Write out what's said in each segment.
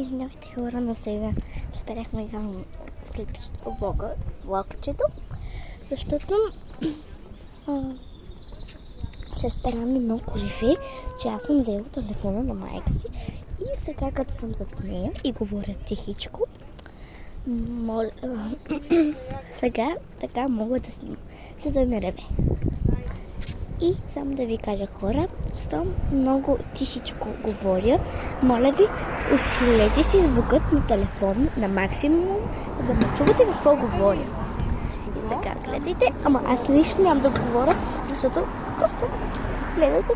Извинявайте хора, но сега спряхме влогчето, защото сестра ми много криви, че аз съм взела телефона на майка си и сега като съм зад нея и говоря тихичко, сега така мога да снимам, за да не реве. И само да ви кажа хора, щом много тихичко говоря, моля ви, усилете си звукът на телефон на максимум, за да ме чувате какво говоря. И сега гледайте, ама аз лично няма да говоря, защото просто гледайте,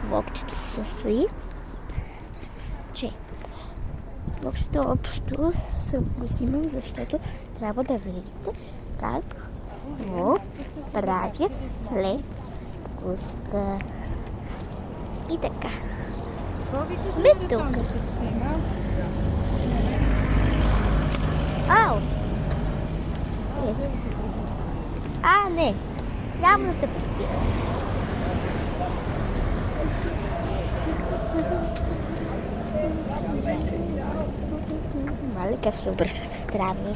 влогчето се състои, че влогчето общо съм го снимал, защото трябва да видите как го правя след пуска. И така. Сме тук. Ау! Не. Няма да се прибира. Мали как се обръща сестра ми.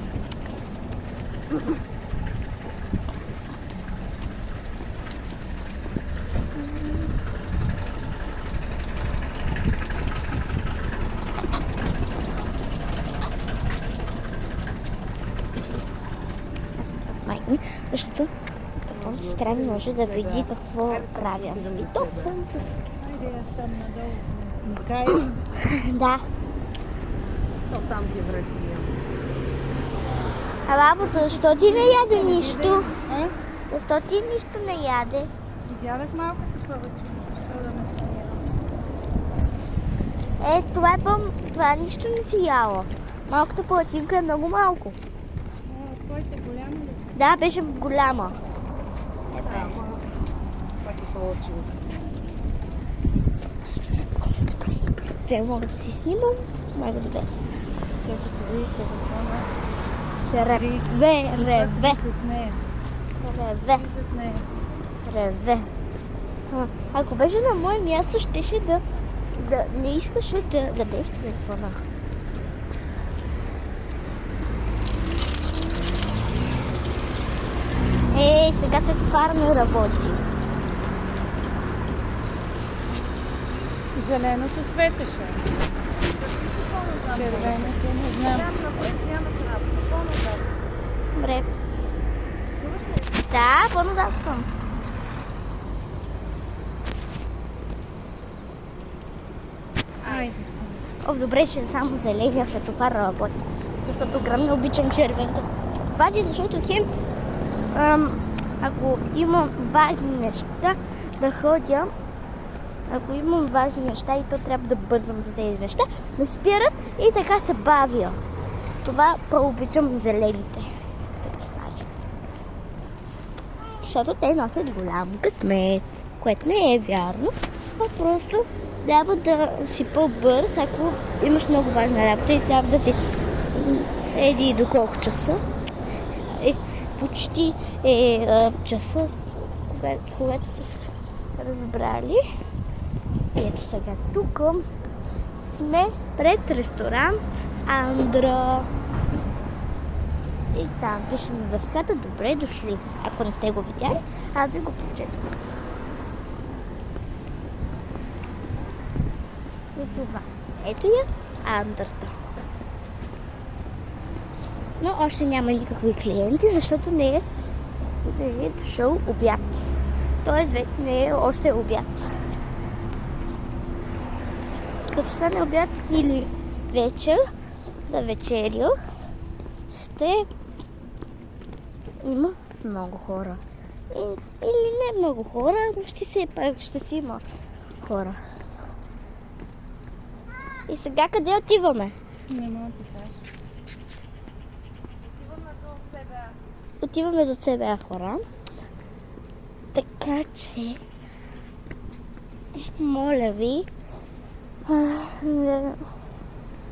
Защото сестра ми може да види какво правя. И тук съм с... Да. То там ги врати. Бабото, защо ти не яде нищо? Защо ти нищо не яде? Изядах малко повече. Това нищо не си яла. Малката палачинка е много малко. Твоята голяма ли? Да, беше голяма. Това ти получи. Те мога да си снимам. Много добре. Като видите телефона. Се реве. Ако беше на мое място, щеше да не искаше да дадеш телефона. Сега светофар не работи. Зеленото светеше. Червеното не знам. Добре. Чуваш ли? Да, по-назад съм. Айде О, добре, че само зеления светофар работи. Защото грам не обичам червеното. Това ли, защото хем ако имам важни неща да ходя, ако имам важни неща и то трябва да бързам за тези неща, ме спират и така се бавя. С това по-обичам зелените светофари. Защото те носят голям късмет, което не е вярно, а просто трябва да си по-бърз, ако имаш много важна работа и трябва да си еди до колко часа. Почти часа, когато са разбрали. И ето сега тук сме пред ресторант Андро. И там пише на дъската добре дошли. Ако не сте го видяли, аз ви го прочетвам. И това. Ето я Андрото. Но още няма никакви клиенти, защото не е дошъл обяд. Тоест не е още обяд. Като стане обяд или вечер, за вечеря, ще има много хора. Или не много хора, но ще си има хора. И сега къде отиваме? Не мога да кажа. Отиваме до ЦБА хора. Така че, моля ви,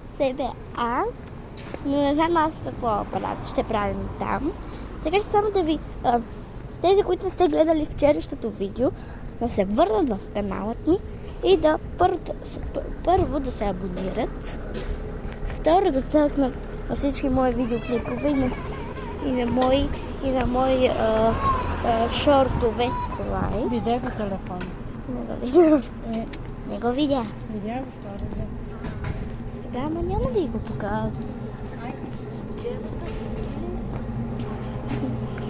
ЦБА, но не знам аз какво ще правим там. Така че само да ви, тези, които не сте гледали вчерашното видео, да се върнат в каналът ми и да първо да се абонират. Второ, да цъкнат на всички мои видеоклипове и на мои шортове. Лайк. Видя го телефон. Не го видя. Не го видя. Видя го, що да видя. Сега, ама няма да й го показвам.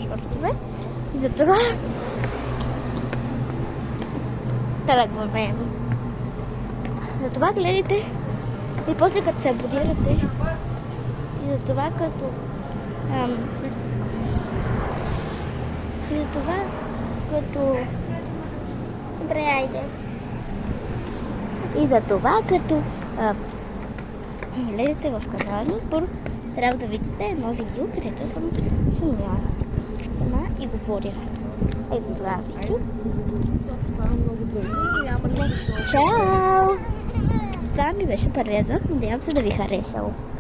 Шортове. И затова тръгваме. Затова гледайте и после като се абонирате и затова като добре, айде. И затова като гледате в канала ми, първо трябва да видите едно видео, където съм сама и говоря. Ето това видео. Чао! Това ми беше първият влог, надявам се да ви харесал.